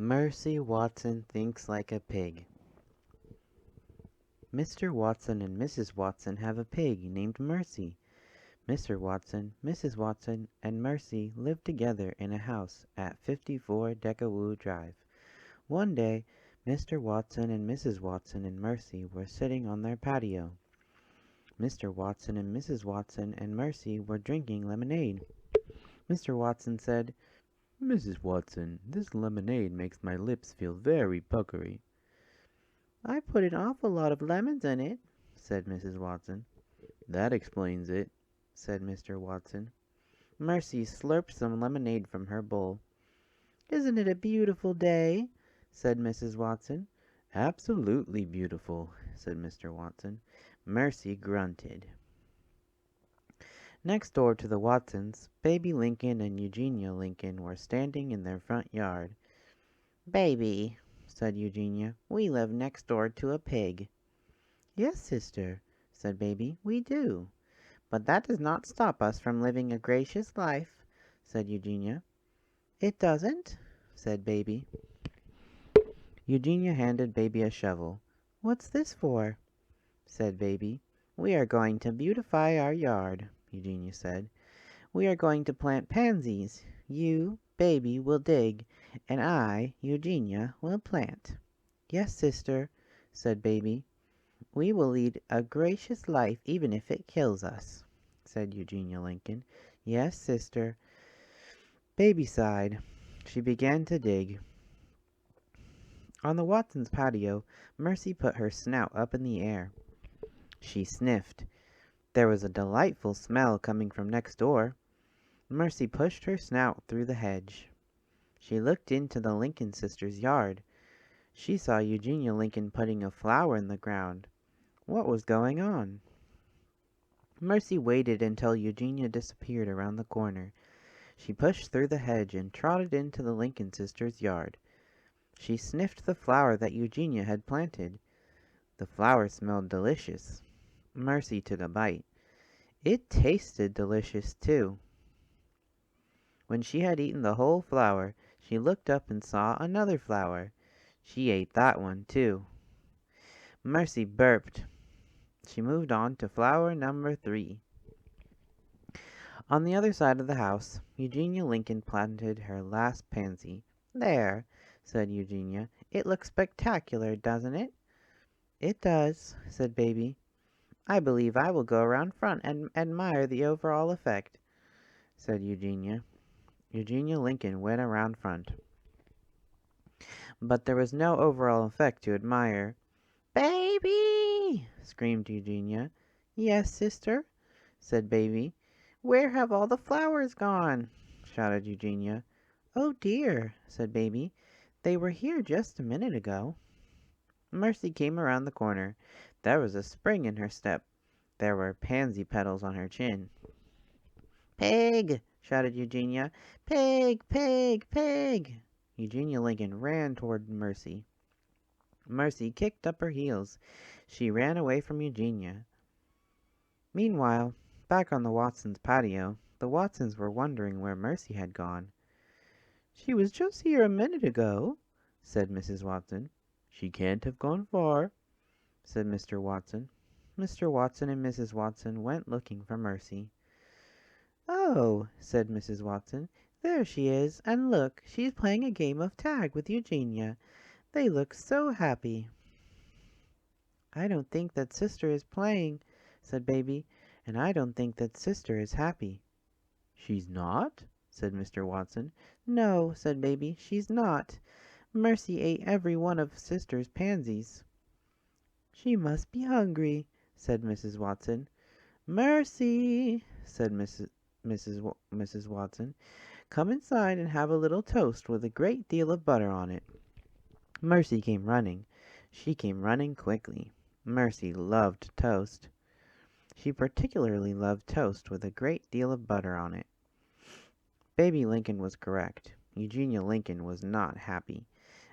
Mercy Watson thinks like a pig. Mr. Watson and Mrs. Watson have a pig named Mercy. Mr. Watson, Mrs. Watson, and Mercy live together in a house at 54 Deckawoo Drive. One day, Mr. Watson and Mrs. Watson and Mercy were sitting on their patio. Mr. Watson and Mrs. Watson and Mercy were drinking lemonade. Mr. Watson said, "Mrs. Watson, this lemonade makes my lips feel very puckery." "I put an awful lot of lemons in it," said Mrs. Watson. "That explains it," said Mr. Watson. Mercy slurped some lemonade from her bowl. "Isn't it a beautiful day?" said Mrs. Watson. "Absolutely beautiful," said Mr. Watson. Mercy grunted. Next door to the Watsons, Baby Lincoln and Eugenia Lincoln were standing in their front yard. "Baby," said Eugenia, "we live next door to a pig." "Yes, sister," said Baby, "we do." "But that does not stop us from living a gracious life," said Eugenia. "It doesn't?" said Baby. Eugenia handed Baby a shovel. "What's this for?" said Baby. "We are going to beautify our yard," Eugenia said. "We are going to plant pansies. You, Baby, will dig, and I, Eugenia, will plant." "Yes, sister," said Baby. "We will lead a gracious life even if it kills us," said Eugenia Lincoln. "Yes, sister." Baby sighed. She began to dig. On the Watsons' patio, Mercy put her snout up in the air. She sniffed. There was a delightful smell coming from next door. Mercy pushed her snout through the hedge. She looked into the Lincoln sisters' yard. She saw Eugenia Lincoln putting a flower in the ground. What was going on? Mercy waited until Eugenia disappeared around the corner. She pushed through the hedge and trotted into the Lincoln sisters' yard. She sniffed the flower that Eugenia had planted. The flower smelled delicious. Mercy took a bite. It tasted delicious, too. When she had eaten the whole flower, she looked up and saw another flower. She ate that one, too. Mercy burped. She moved on to flower number 3. On the other side of the house, Eugenia Lincoln planted her last pansy. "There," said Eugenia. "It looks spectacular, doesn't it?" "It does," said Baby. "I believe I will go around front and admire the overall effect," said Eugenia. Eugenia Lincoln went around front. But there was no overall effect to admire. "Baby!" screamed Eugenia. "Yes, sister," said Baby. "Where have all the flowers gone?" shouted Eugenia. "Oh dear," said Baby. "They were here just a minute ago." Mercy came around the corner. There was a spring in her step. There were pansy petals on her chin. "Pig!" shouted Eugenia. "Pig! Pig! Pig!" Eugenia Lincoln ran toward Mercy. Mercy kicked up her heels. She ran away from Eugenia. Meanwhile, back on the Watsons' patio, the Watsons were wondering where Mercy had gone. "She was just here a minute ago," said Mrs. Watson. "She can't have gone far," said Mr. Watson. Mr. Watson and Mrs. Watson went looking for Mercy. "Oh," said Mrs. Watson, "there she is, and look, she's playing a game of tag with Eugenia. They look so happy." "I don't think that sister is playing," said Baby, "and I don't think that sister is happy." "She's not?" said Mr. Watson. "No," said Baby, "she's not. Mercy ate every one of sister's pansies." "She must be hungry," said Mrs. Watson. "Mercy," said Mrs. Watson, "come inside and have a little toast with a great deal of butter on it." Mercy came running. She came running quickly. Mercy loved toast. She particularly loved toast with a great deal of butter on it. Baby Lincoln was correct. Eugenia Lincoln was not happy.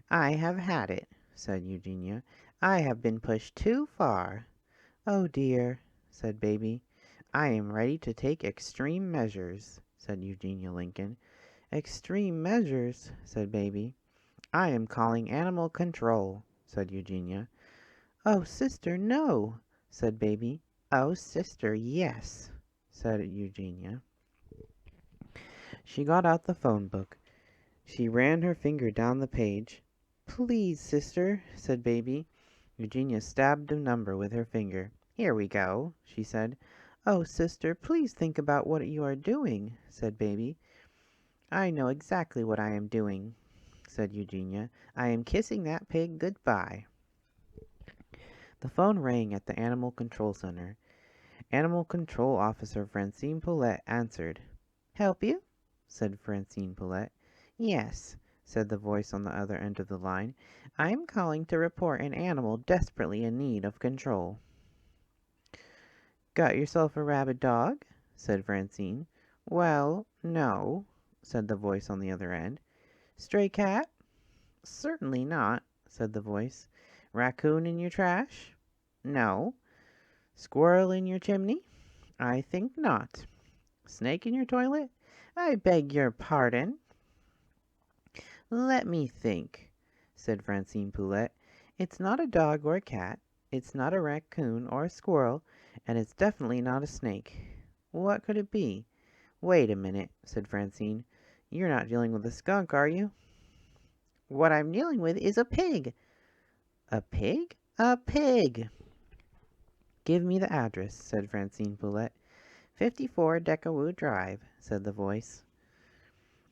"I have had it," said Eugenia. "I have been pushed too far." "Oh dear," said Baby. "I am ready to take extreme measures," said Eugenia Lincoln. "Extreme measures," said Baby. I am calling animal control, said Eugenia. Oh, sister, no, said Baby. Oh, sister, yes, said Eugenia. She got out the phone book. She ran her finger down the page. Please, sister, said Baby. Eugenia stabbed a number with her finger. Here we go, she said. Oh, sister, please think about what you are doing, said Baby. I know exactly what I am doing, said Eugenia. I am kissing that pig goodbye. The phone rang at the Animal Control Center. Animal Control Officer Francine Poulette answered. Help you? Said Francine Poulette. Yes, said the voice on the other end of the line. I am calling to report an animal desperately in need of control. Got yourself a rabid dog? Said Francine. Well, no, said the voice on the other end. Stray cat? Certainly not, said the voice. Raccoon in your trash? No. Squirrel in your chimney? I think not. Snake in your toilet? I beg your pardon. Let me think, said Francine Poulette. It's not a dog or a cat. It's not a raccoon or a squirrel, and it's definitely not a snake. What could it be? Wait a minute, said Francine. You're not dealing with a skunk, are you? What I'm dealing with is a pig. A pig? A pig! Give me the address, said Francine Poulette. 54 Deckerwood Drive, said the voice.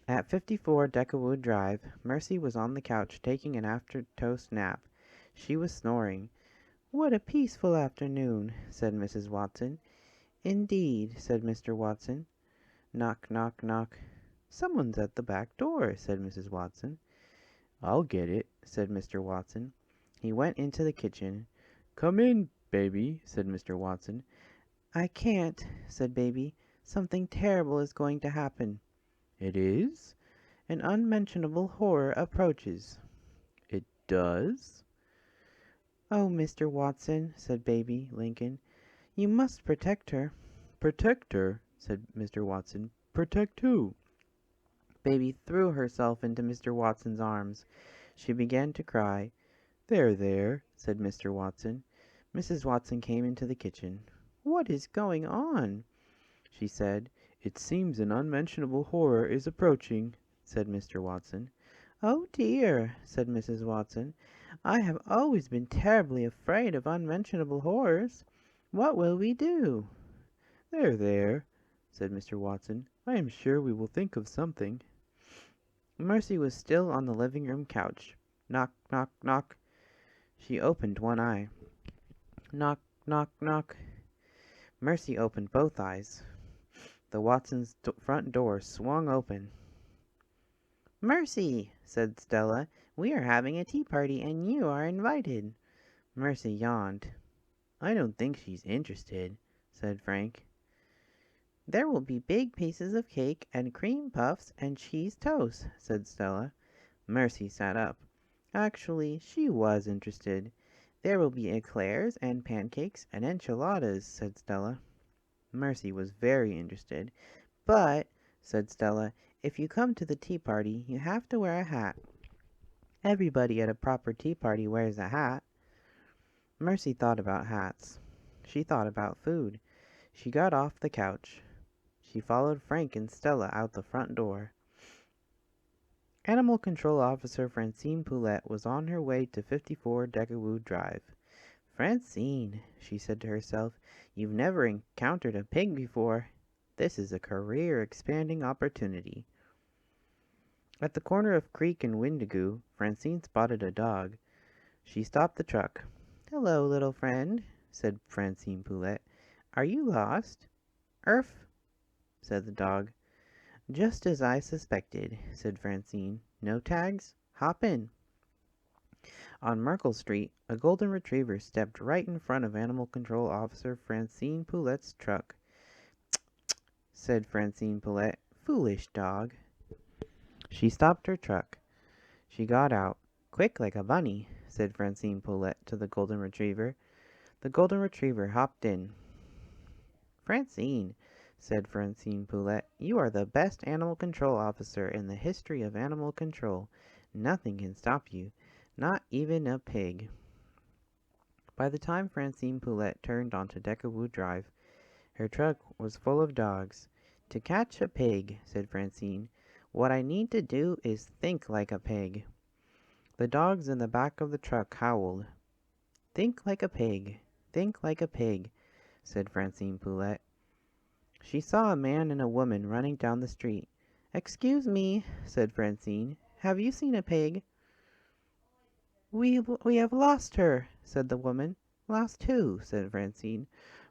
At 54 Deckerwood Drive, Mercy was on the couch taking an after-toast nap. She was snoring. What a peaceful afternoon, said Mrs. Watson. Indeed, said Mr. Watson. Knock, knock, knock. Someone's at the back door, said Mrs. Watson. I'll get it, said Mr. Watson. He went into the kitchen. Come in, baby, said Mr. Watson. I can't, said Baby. Something terrible is going to happen. It is? An unmentionable horror approaches. It does? Oh, Mr. Watson, said Baby Lincoln, you must protect her. Protect her, said Mr. Watson. Protect who? Baby threw herself into Mr. Watson's arms. She began to cry. There, said Mr. Watson. Mrs. Watson came into the kitchen. What is going on? She said. It seems an unmentionable horror is approaching, said Mr. Watson. Oh dear, said Mrs. Watson. I have always been terribly afraid of unmentionable horrors. What will we do? There, said Mr. Watson. I am sure we will think of something. Mercy was still on the living room couch. Knock, knock, knock. She opened one eye. Knock, knock, knock. Mercy opened both eyes. The Watsons' front door swung open. Mercy, said Stella, we are having a tea party and you are invited. Mercy yawned. I don't think she's interested, said Frank. There will be big pieces of cake and cream puffs and cheese toast, said Stella. Mercy sat up. Actually, she was interested. There will be eclairs and pancakes and enchiladas, said Stella. Mercy was very interested. But, said Stella, if you come to the tea party, you have to wear a hat. Everybody at a proper tea party wears a hat. Mercy thought about hats. She thought about food. She got off the couch. She followed Frank and Stella out the front door. Animal Control Officer Francine Poulette was on her way to 54 Deckerwood Drive. Francine, she said to herself, you've never encountered a pig before. This is a career-expanding opportunity. At the corner of Creek and Windigo, Francine spotted a dog. She stopped the truck. Hello, little friend, said Francine Poulette. Are you lost? Erf, said the dog. Just as I suspected, said Francine. No tags? Hop in. On Merkle Street, a golden retriever stepped right in front of Animal Control Officer Francine Poulette's truck. Said Francine Poulette. Foolish dog. She stopped her truck. She got out. Quick like a bunny, said Francine Poulette to the golden retriever. The golden retriever hopped in. Francine, said Francine Poulette, you are the best animal control officer in the history of animal control. Nothing can stop you, not even a pig. By the time Francine Poulette turned onto Deckerwood Drive, her truck was full of dogs. "To catch a pig," said Francine, "what I need to do is think like a pig." The dogs in the back of the truck howled. "Think like a pig, think like a pig," said Francine Poulette. She saw a man and a woman running down the street. "Excuse me," said Francine, "have you seen a pig?" We have lost her," said the woman. "Lost who?" said Francine.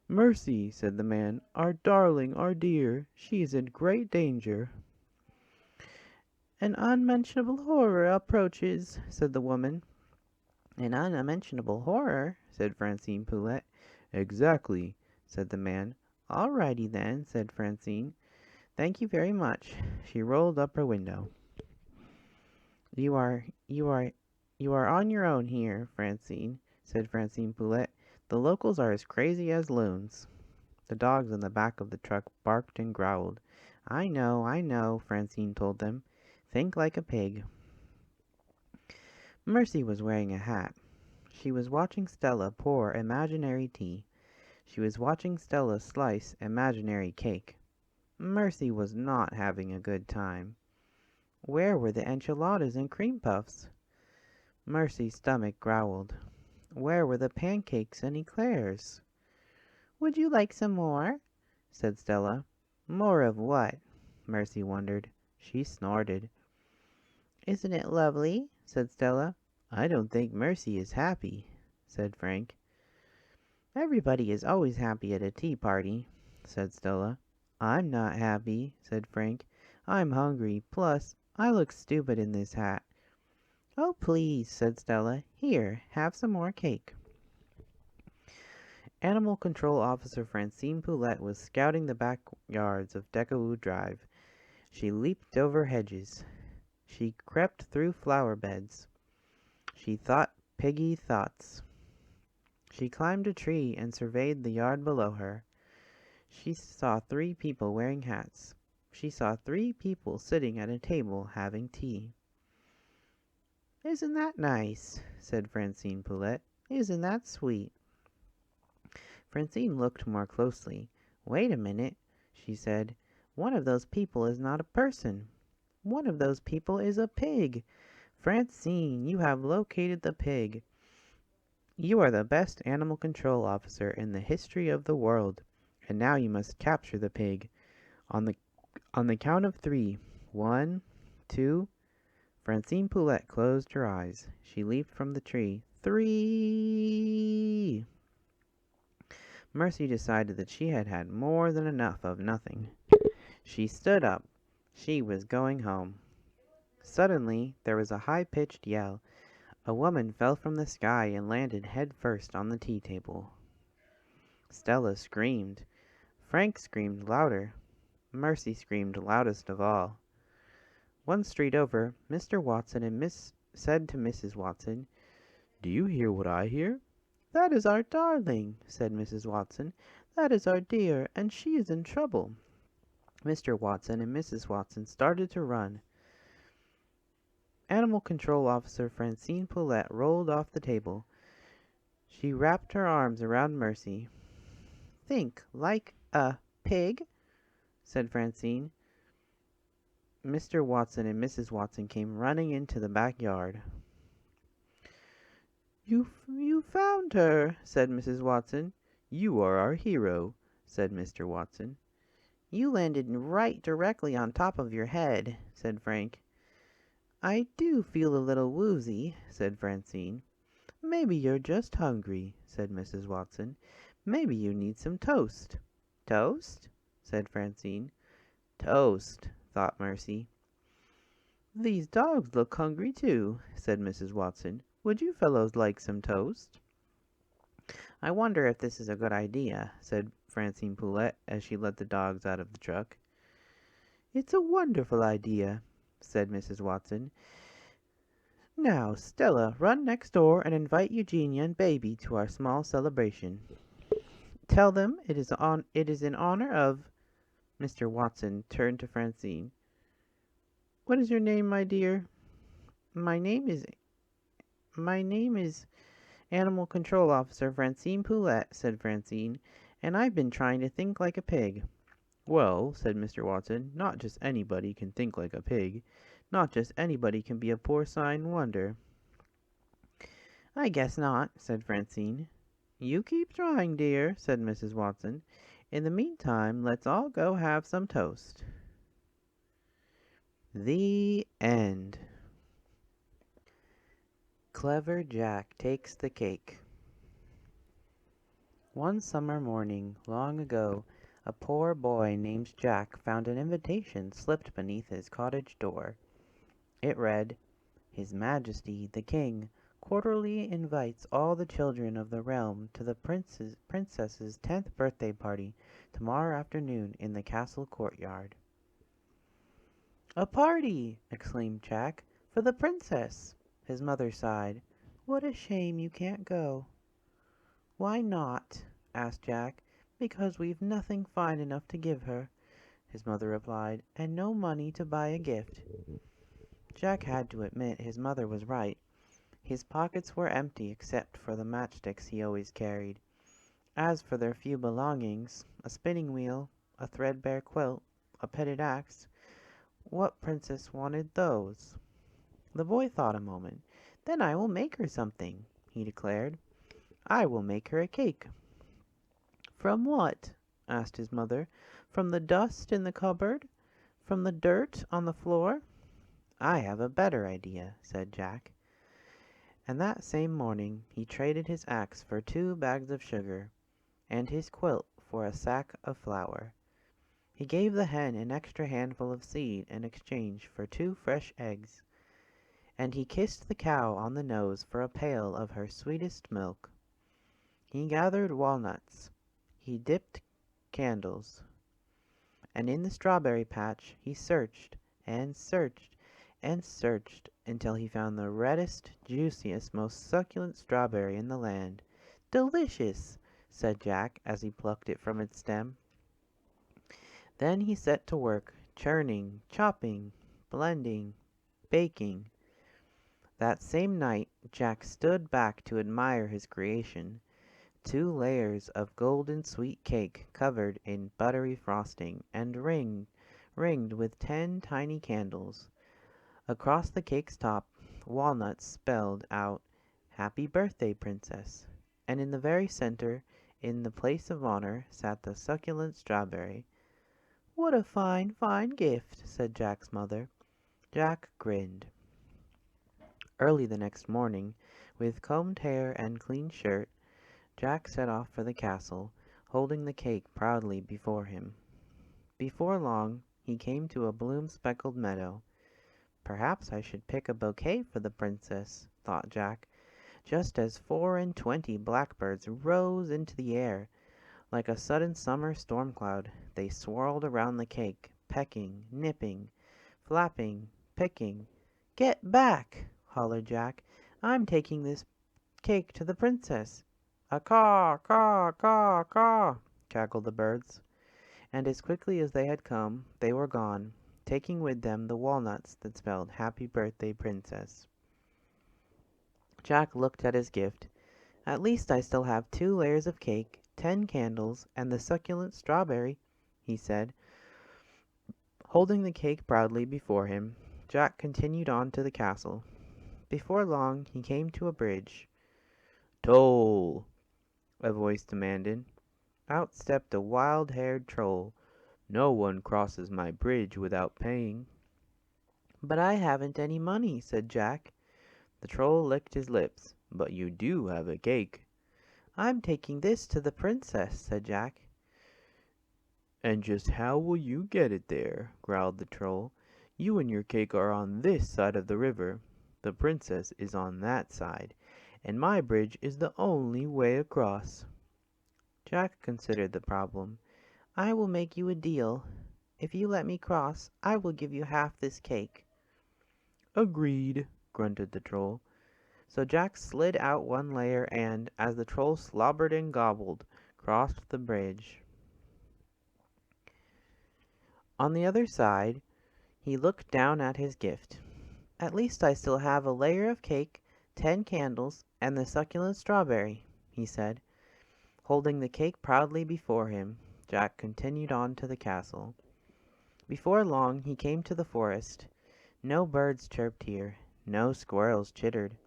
"Mercy," said the man. "Our darling, our dear. She is in great danger." "An unmentionable horror approaches," said the woman. "An unmentionable horror?" said Francine Poulette. "Exactly," said the man. "All righty then," said Francine. "Thank you very much." She rolled up her window. "You are you are you are on your own here, Francine," said Francine Poulette. "The locals are as crazy as loons." The dogs in the back of the truck barked and growled. I know," Francine told them. "Think like a pig." Mercy was wearing a hat. She was watching Stella pour imaginary tea. She was watching Stella slice imaginary cake. Mercy was not having a good time. Where were the enchiladas and cream puffs? Mercy's stomach growled. Where were the pancakes and eclairs? "Would you like some more?" said Stella. More of what? Mercy wondered. She snorted. "Isn't it lovely?" said Stella. "I don't think Mercy is happy," said Frank. "Everybody is always happy at a tea party," said Stella. "I'm not happy," said Frank. "I'm hungry. Plus, I look stupid in this hat." "Oh, please," said Stella. "Here, have some more cake." Animal Control Officer Francine Poulette was scouting the backyards of Deckerwood Drive. She leaped over hedges. She crept through flower beds. She thought piggy thoughts. She climbed a tree and surveyed the yard below her. She saw 3 people wearing hats. She saw 3 people sitting at a table having tea. "Isn't that nice?" said Francine Poulette. "Isn't that sweet?" Francine looked more closely. "Wait a minute," she said. "One of those people is not a person. One of those people is a pig. Francine, you have located the pig. You are the best animal control officer in the history of the world. And now you must capture the pig. On the count of 3. 1, 2. Francine Poulette closed her eyes. She leaped from the tree. 3. Mercy decided that she had had more than enough of nothing. She stood up. She was going home. Suddenly there was a high-pitched yell. A woman fell from the sky and landed head-first on the tea table. Stella screamed. Frank screamed louder. Mercy screamed loudest of all. One street over, Mr. Watson said to Mrs. Watson, "Do you hear what I hear?" "That is our darling," said Mrs. Watson. "That is our dear, and she is in trouble." Mr. Watson and Mrs. Watson started to run. Animal Control Officer Francine Poulette rolled off the table. She wrapped her arms around Mercy. "Think like a pig," said Francine. Mr. Watson and Mrs. Watson came running into the backyard. You found her," said Mrs. Watson. "You are our hero," said Mr. Watson. "You landed right directly on top of your head," said Frank. "I do feel a little woozy," said Francine. "Maybe you're just hungry," said Mrs. Watson. "Maybe you need some toast." "Toast?" said Francine. "Toast," thought Mercy. "These dogs look hungry too," said Mrs. Watson. "Would you fellows like some toast?" "I wonder if this is a good idea," said Francine Poulette as she let the dogs out of the truck. "It's a wonderful idea," said Mrs. Watson. "Now, Stella, run next door and invite Eugenia and Baby to our small celebration. Tell them it is in honor of—" Mr. Watson turned to Francine. "What is your name, my dear?" My name is my name is Animal Control Officer Francine Poulette, said Francine, and I've been trying to think like a pig. Well, said Mr. Watson, not just anybody can think like a pig. Not just anybody can be a porcine wonder. I guess not, said Francine. You keep trying, dear, said Mrs. Watson. In the meantime, let's all go have some toast. The end. Clever Jack Takes the Cake. One summer morning, long ago, a poor boy named Jack found an invitation slipped beneath his cottage door. It read, His Majesty the King quarterly invites all the children of the realm to the princess's 10th birthday party tomorrow afternoon in the castle courtyard. "A party!" exclaimed Jack. "For the princess!" His mother sighed. "What a shame you can't go." "Why not?" asked Jack. "Because we've nothing fine enough to give her," his mother replied, "and no money to buy a gift." Jack had to admit his mother was right. His pockets were empty except for the matchsticks he always carried. As for their few belongings, a spinning wheel, a threadbare quilt, a petted axe, what princess wanted those? The boy thought a moment. "Then I will make her something," he declared. "I will make her a cake." "From what?" asked his mother. "From the dust in the cupboard? From the dirt on the floor?" "I have a better idea," said Jack. And that same morning he traded his axe for 2 bags of sugar, and his quilt for a sack of flour. He gave the hen an extra handful of seed in exchange for 2 fresh eggs, and he kissed the cow on the nose for a pail of her sweetest milk. He gathered walnuts, he dipped candles, and in the strawberry patch he searched and searched and searched until he found the reddest, juiciest, most succulent strawberry in the land. "Delicious!" said Jack as he plucked it from its stem. Then he set to work, churning, chopping, blending, baking. That same night Jack stood back to admire his creation. 2 layers of golden sweet cake covered in buttery frosting and ringed with 10 tiny candles. Across the cake's top, walnuts spelled out "Happy Birthday, Princess," and in the very center, in the place of honor, sat the succulent strawberry. "What a fine, fine gift," said Jack's mother. Jack grinned. Early the next morning, with combed hair and clean shirt, Jack set off for the castle, holding the cake proudly before him. Before long he came to a bloom-speckled meadow. "Perhaps I should pick a bouquet for the princess," thought Jack, just as 24 blackbirds rose into the air. Like a sudden summer storm cloud, they swirled around the cake, pecking, nipping, flapping, picking. "Get back!" hollered Jack. "I'm taking this cake to the princess." "A caw, caw, caw, caw," cackled the birds, and as quickly as they had come, they were gone, taking with them the walnuts that spelled "Happy Birthday, Princess." Jack looked at his gift. "At least I still have 2 layers of cake, 10 candles, and the succulent strawberry," he said. Holding the cake proudly before him, Jack continued on to the castle. Before long he came to a bridge. "Toll!" a voice demanded. Out stepped a wild-haired troll. "No one crosses my bridge without paying." "But I haven't any money," said Jack. The troll licked his lips. "But you do have a cake." "I'm taking this to the princess," said Jack. "And just how will you get it there?" growled the troll. "You and your cake are on this side of the river. The princess is on that side, and my bridge is the only way across." Jack considered the problem. "I will make you a deal. If you let me cross, I will give you half this cake." "Agreed," grunted the troll. So Jack slid out 1 layer and, as the troll slobbered and gobbled, crossed the bridge. On the other side, he looked down at his gift. At least I still have a layer of cake, 10 candles, and the succulent strawberry, he said. Holding the cake proudly before him, Jack continued on to the castle. Before long he came to the forest. No birds chirped here, no squirrels chittered.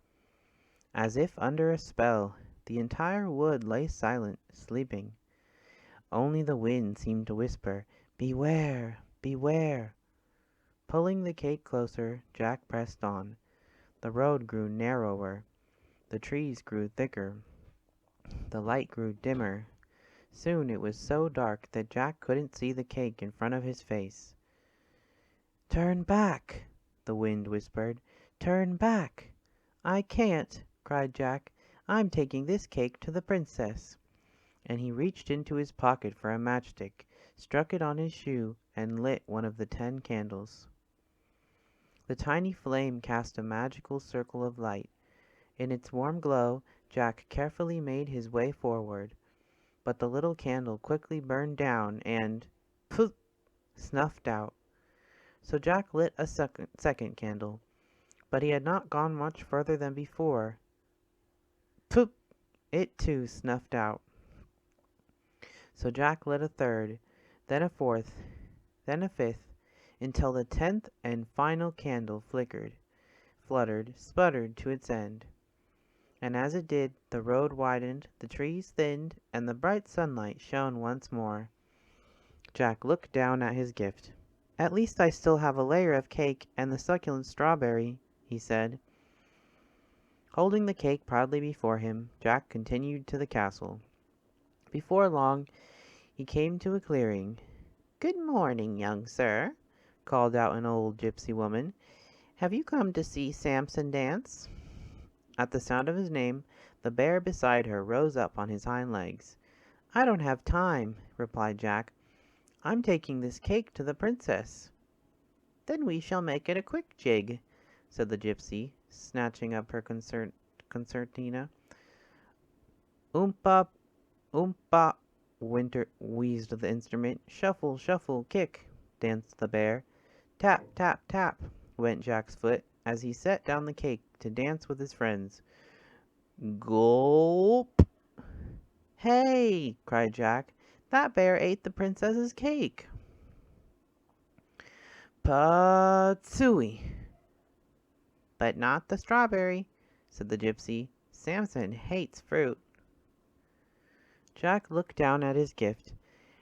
As if under a spell, the entire wood lay silent, sleeping. Only the wind seemed to whisper, "Beware! Beware!" Pulling the cake closer, Jack pressed on. The road grew narrower. The trees grew thicker. The light grew dimmer. Soon it was so dark that Jack couldn't see the cake in front of his face. "Turn back!" the wind whispered. "Turn back!" "I can't!" cried Jack. "I'm taking this cake to the princess." And he reached into his pocket for a matchstick, struck it on his shoe, and lit one of the 10 candles. The tiny flame cast a magical circle of light. In its warm glow, Jack carefully made his way forward. But the little candle quickly burned down and, poof, snuffed out. So Jack lit a second candle, but he had not gone much further than before. Poof! It too snuffed out. So Jack lit a third, then a fourth, then a fifth, until the 10th and final candle flickered, fluttered, sputtered to its end. And as it did, the road widened, the trees thinned, and the bright sunlight shone once more. Jack looked down at his gift. "At least I still have a layer of cake and the succulent strawberry," he said. Holding the cake proudly before him, Jack continued to the castle. Before long, he came to a clearing. "Good morning, young sir," called out an old gypsy woman. "Have you come to see Samson dance?" At the sound of his name, the bear beside her rose up on his hind legs. "I don't have time," replied Jack. "I'm taking this cake to the princess." "Then we shall make it a quick jig," said the gypsy, snatching up her concertina. "Oompa, oompa," wheezed the instrument. "Shuffle, shuffle, kick," danced the bear. "Tap, tap, tap," went Jack's foot, as he set down the cake to dance with his friends. "Gulp!" "Hey!" cried Jack. "That bear ate the princess's cake." "Patsui!" "But not the strawberry," said the gypsy. "Samson hates fruit." Jack looked down at his gift,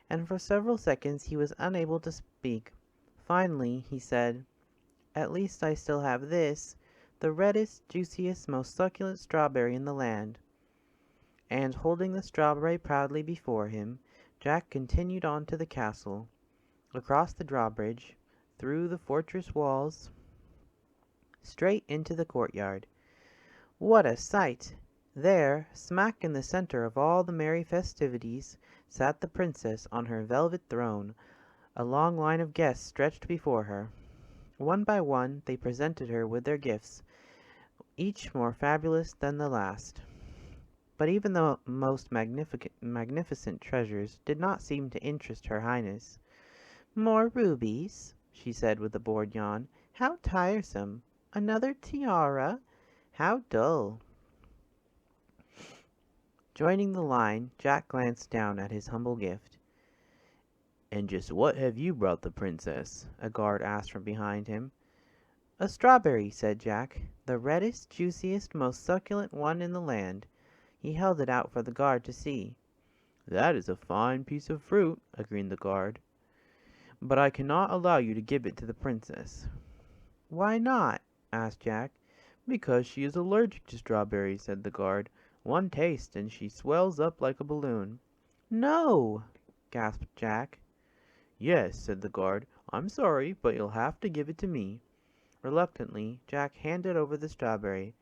and for several seconds he was unable to speak. Finally he said, "At least I still have this, the reddest, juiciest, most succulent strawberry in the land." And holding the strawberry proudly before him, Jack continued on to the castle, across the drawbridge, through the fortress walls, straight into the courtyard. What a sight! There, smack in the center of all the merry festivities, sat the princess on her velvet throne. A long line of guests stretched before her. One by one they presented her with their gifts, each more fabulous than the last. But even the most magnificent treasures did not seem to interest her highness. "More rubies?" she said with a bored yawn. "How tiresome! Another tiara? How dull!" Joining the line, Jack glanced down at his humble gift. "And just what have you brought the princess?" a guard asked from behind him. "A strawberry," said Jack, "the reddest, juiciest, most succulent one in the land." He held it out for the guard to see. "That is a fine piece of fruit," agreed the guard. "But I cannot allow you to give it to the princess." "Why not?" asked Jack. "Because she is allergic to strawberries," said the guard. "One taste and she swells up like a balloon." "No!" gasped Jack. "Yes," said the guard. "I'm sorry, but you'll have to give it to me." Reluctantly, Jack handed over the strawberry.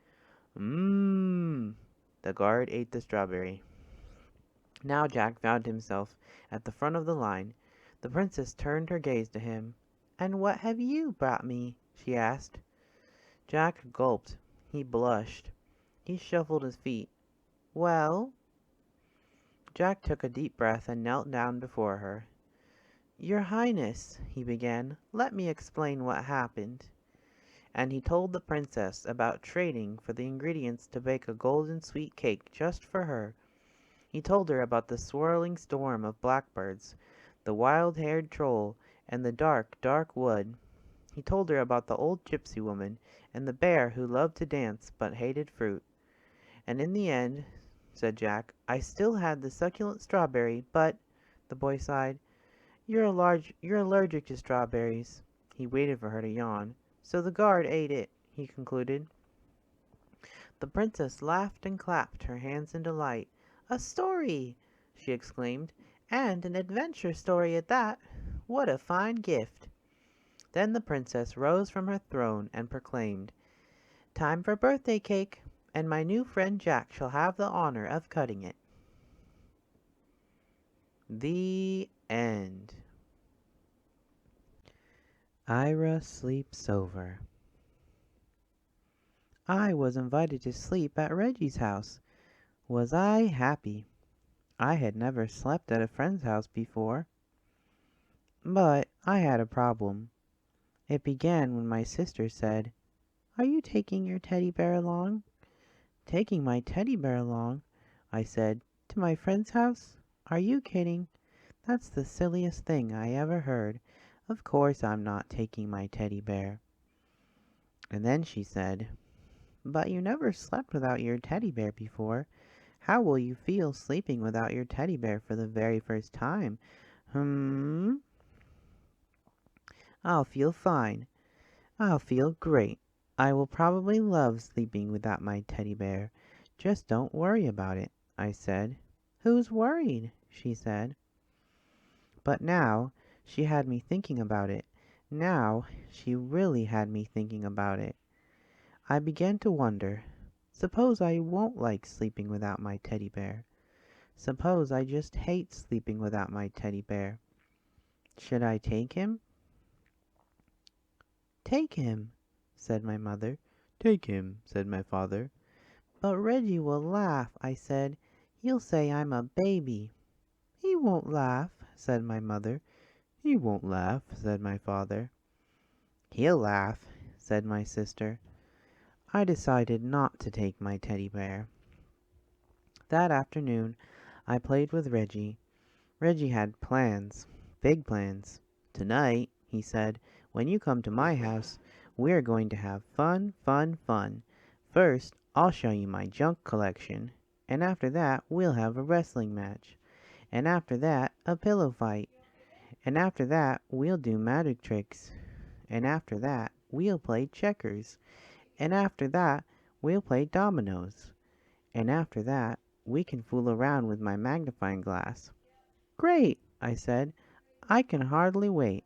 Mmm. The guard ate the strawberry. Now Jack found himself at the front of the line. The princess turned her gaze to him. "And what have you brought me?" she asked. Jack gulped. He blushed. He shuffled his feet. "Well?" Jack took a deep breath and knelt down before her. "Your Highness," he began, "let me explain what happened." and he told the princess about trading for the ingredients to bake a golden sweet cake just for her. He told her about the swirling storm of blackbirds, the wild-haired troll, and the dark, dark wood. He told her about the old gypsy woman and the bear who loved to dance but hated fruit. "And in the end," said Jack, "I still had the succulent strawberry, but," the boy sighed, "you're allergic to strawberries." He waited for her to yawn. "So the guard ate it," he concluded. The princess laughed and clapped her hands in delight. "A story!" she exclaimed, "and an adventure story at that! What a fine gift!" Then the princess rose from her throne and proclaimed, "Time for birthday cake, and my new friend Jack shall have the honor of cutting it." The end. Ira Sleeps Over. I was invited to sleep at Reggie's house. Was I happy? I had never slept at a friend's house before. But I had a problem. It began when my sister said, "Are you taking your teddy bear along?" "Taking my teddy bear along?" I said. "To my friend's house? Are you kidding? That's the silliest thing I ever heard. Of course I'm not taking my teddy bear." And then she said, "But you never slept without your teddy bear before. How will you feel sleeping without your teddy bear for the very first time?" "Hmm." "I'll feel fine. I'll feel great. I will probably love sleeping without my teddy bear. Just don't worry about it," I said. "Who's worried?" she said. But now she had me thinking about it. Now she really had me thinking about it. I began to wonder, suppose I won't like sleeping without my teddy bear? Suppose I just hate sleeping without my teddy bear? Should I take him? "Take him," said my mother. "Take him," said my father. "But Reggie will laugh," I said. "He'll say I'm a baby." "He won't laugh," said my mother. "He won't laugh," said my father. "He'll laugh," said my sister. I decided not to take my teddy bear. That afternoon I played with Reggie. Reggie had plans, big plans. "Tonight," he said, "when you come to my house, we're going to have fun, fun, fun. First, I'll show you my junk collection, and after that we'll have a wrestling match, and after that a pillow fight, and after that we'll do magic tricks, and after that we'll play checkers, and after that we'll play dominoes, and after that we can fool around with my magnifying glass." "Great!" I said. "I can hardly wait."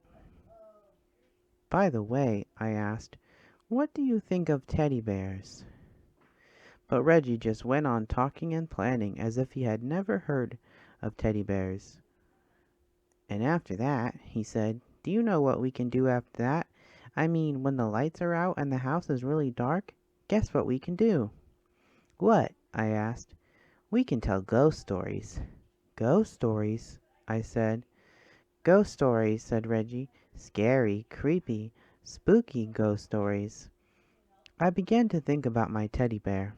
"By the way," I asked, "what do you think of teddy bears?" But Reggie just went on talking and planning as if he had never heard of teddy bears. "And after that," he said, "do you know what we can do after that? I mean, when the lights are out and the house is really dark, guess what we can do?" "What?" I asked. "We can tell ghost stories." "Ghost stories?" I said. "Ghost stories," said Reggie. "Scary, creepy, spooky ghost stories." I began to think about my teddy bear.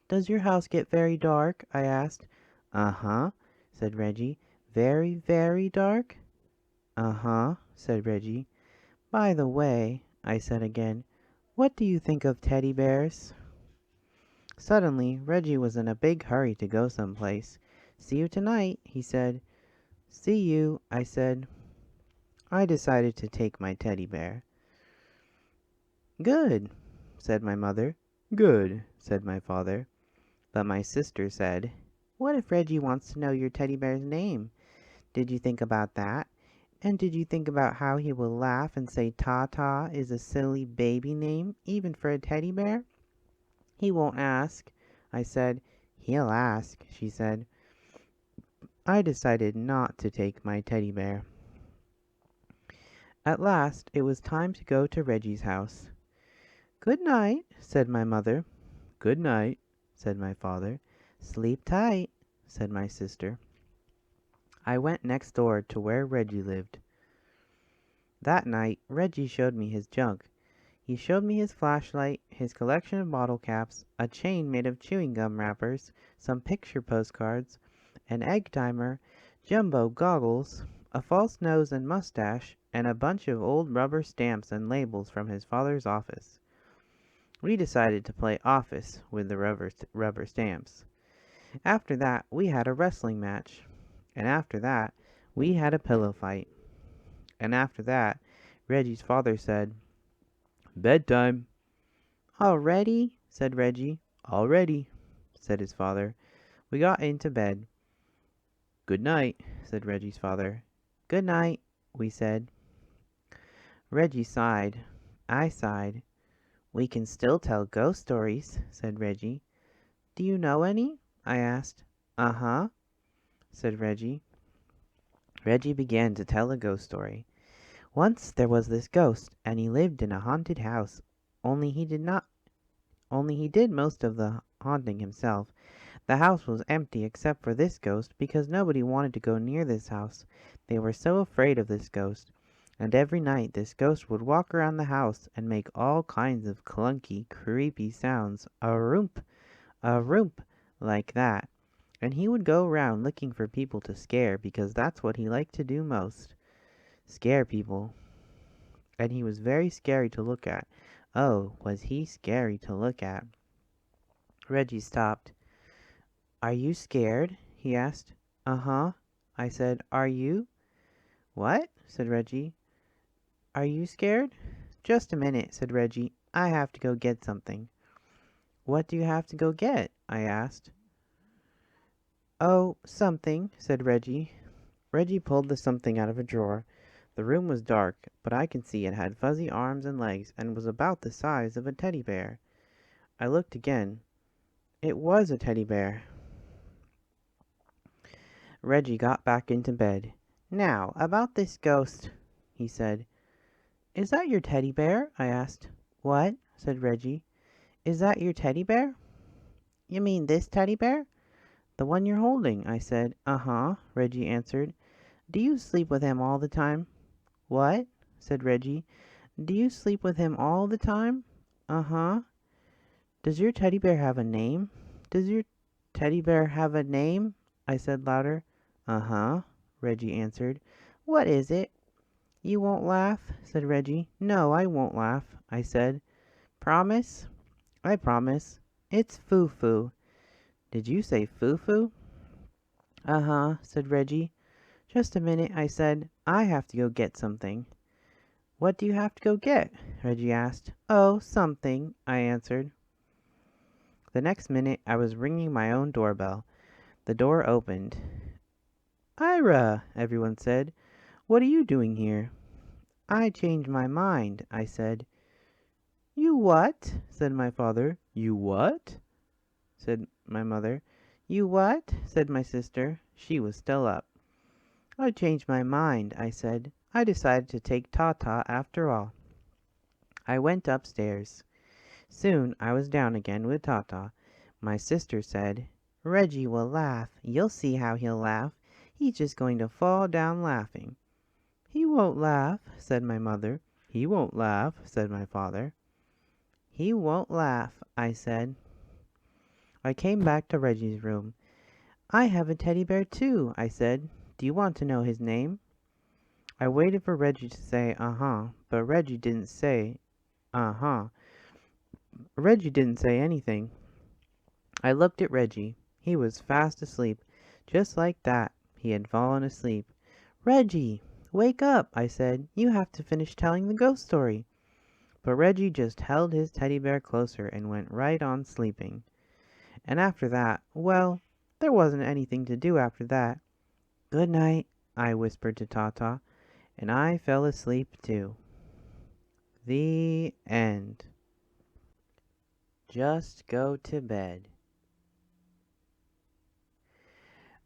"Does your house get very dark?" I asked. "Uh-huh," said Reggie. "Very, very dark?" "Uh-huh," said Reggie. "By the way," I said again, "what do you think of teddy bears?" Suddenly Reggie was in a big hurry to go someplace. "See you tonight," he said. "See you," I said. I decided to take my teddy bear. "Good," said my mother. "Good," said my father. But my sister said, "What if Reggie wants to know your teddy bear's name? Did you think about that? And did you think about how he will laugh and say Ta-Ta is a silly baby name, even for a teddy bear?" "He won't ask," I said. "He'll ask," she said. I decided not to take my teddy bear. At last it was time to go to Reggie's house. "Good night," said my mother. "Good night," said my father. "Sleep tight," said my sister. I went next door to where Reggie lived. That night Reggie showed me his junk. He showed me his flashlight, his collection of bottle caps, a chain made of chewing gum wrappers, some picture postcards, an egg timer, jumbo goggles, a false nose and mustache, and a bunch of old rubber stamps and labels from his father's office. We decided to play office with the rubber stamps. After that, we had a wrestling match. And after that, we had a pillow fight. And after that, Reggie's father said, "Bedtime." "Already?" said Reggie. "Already," said his father. We got into bed. "Good night," said Reggie's father. "Good night," we said. Reggie sighed. I sighed. "We can still tell ghost stories," said Reggie. "Do you know any?" I asked. "Uh-huh," said Reggie. Reggie began to tell a ghost story. Once there was this ghost, and he lived in a haunted house. Only he did most of the haunting himself. The house was empty except for this ghost, because nobody wanted to go near this house. They were so afraid of this ghost. And every night this ghost would walk around the house and make all kinds of clunky, creepy sounds, a roomp, like that. And he would go around looking for people to scare, because that's what he liked to do most. Scare people. And he was very scary to look at. Oh, was he scary to look at. Reggie stopped. "Are you scared?" he asked. "Uh-huh," I said. "Are you?" "What?" said Reggie. "Are you scared?" "Just a minute," said Reggie. "I have to go get something." "What do you have to go get?" I asked. "Oh, something," said Reggie. Reggie pulled the something out of a drawer. The room was dark, but I could see it had fuzzy arms and legs and was about the size of a teddy bear. I looked again. It was a teddy bear. Reggie got back into bed. "Now, about this ghost," he said. "Is that your teddy bear?" I asked. "What?" said Reggie. "Is that your teddy bear?" "You mean this teddy bear?" "The one you're holding," I said. "Uh-huh," Reggie answered. "Do you sleep with him all the time?" "What?" said Reggie. "Do you sleep with him all the time?" "Uh-huh." "Does your teddy bear have a name?" "Does your teddy bear have a name?" I said louder. "Uh-huh," Reggie answered. "What is it?" "You won't laugh?" said Reggie. "No, I won't laugh," I said. "Promise?" "I promise. It's Foo-Foo." "Did you say Foo-Foo?" "Uh-huh," said Reggie. "Just a minute," I said. "I have to go get something." "What do you have to go get?" Reggie asked. "Oh, something," I answered. The next minute I was ringing my own doorbell. The door opened. "Ira!" everyone said. "What are you doing here?" "I changed my mind," I said. "You what?" said my father. "You what?" said my mother. "You what?" said my sister. She was still up. "I changed my mind," I said. "I decided to take Ta-Ta after all." I went upstairs. Soon I was down again with Ta-Ta. My sister said, "Reggie will laugh. You'll see how he'll laugh. He's just going to fall down laughing." "He won't laugh," said my mother. "He won't laugh," said my father. "He won't laugh," I said. I came back to Reggie's room. "I have a teddy bear too," I said. "Do you want to know his name?" I waited for Reggie to say uh-huh, but Reggie didn't say uh-huh. Reggie didn't say anything. I looked at Reggie. He was fast asleep. Just like that, he had fallen asleep. "Reggie, wake up," I said. "You have to finish telling the ghost story." But Reggie just held his teddy bear closer and went right on sleeping. And after that, well, there wasn't anything to do after that. "Good night," I whispered to Ta-Ta, and I fell asleep too. The end. Just go to bed.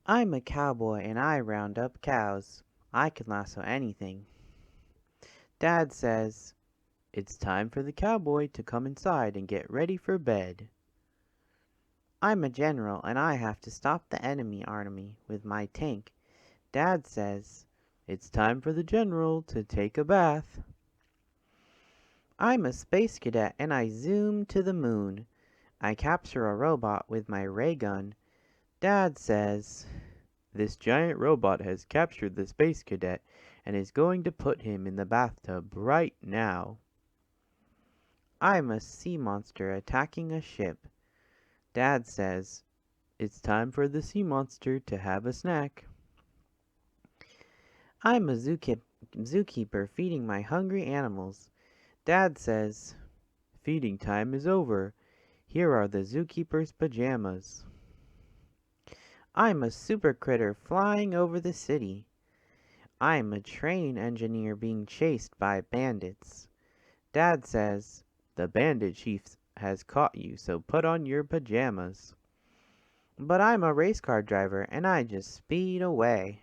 I'm a cowboy and I round up cows. I can lasso anything. Dad says, "It's time for the cowboy to come inside and get ready for bed." I'm a general and I have to stop the enemy army with my tank. Dad says, "It's time for the general to take a bath." I'm a space cadet and I zoom to the moon. I capture a robot with my ray gun. Dad says, "This giant robot has captured the space cadet and is going to put him in the bathtub right now." I'm a sea monster attacking a ship. Dad says, "It's time for the sea monster to have a snack." I'm a zookeeper feeding my hungry animals. Dad says, "Feeding time is over. Here are the zookeeper's pajamas." I'm a super critter flying over the city. I'm a train engineer being chased by bandits. Dad says, "The bandit chief has caught you, so put on your pajamas." But I'm a race car driver and I just speed away.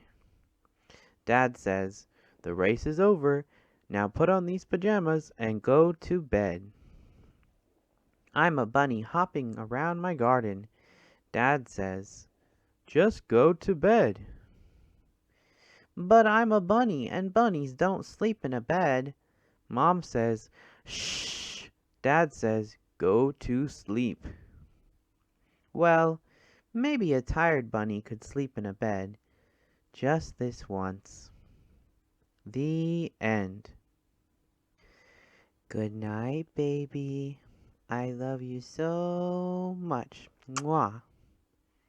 Dad says, "The race is over. Now put on these pajamas and go to bed." I'm a bunny hopping around my garden. Dad says, "Just go to bed." But I'm a bunny and bunnies don't sleep in a bed. Mom says, "Shh." Dad says, "Go to sleep." Well, maybe a tired bunny could sleep in a bed. Just this once. The end. Good night, baby. I love you so much. Mwah.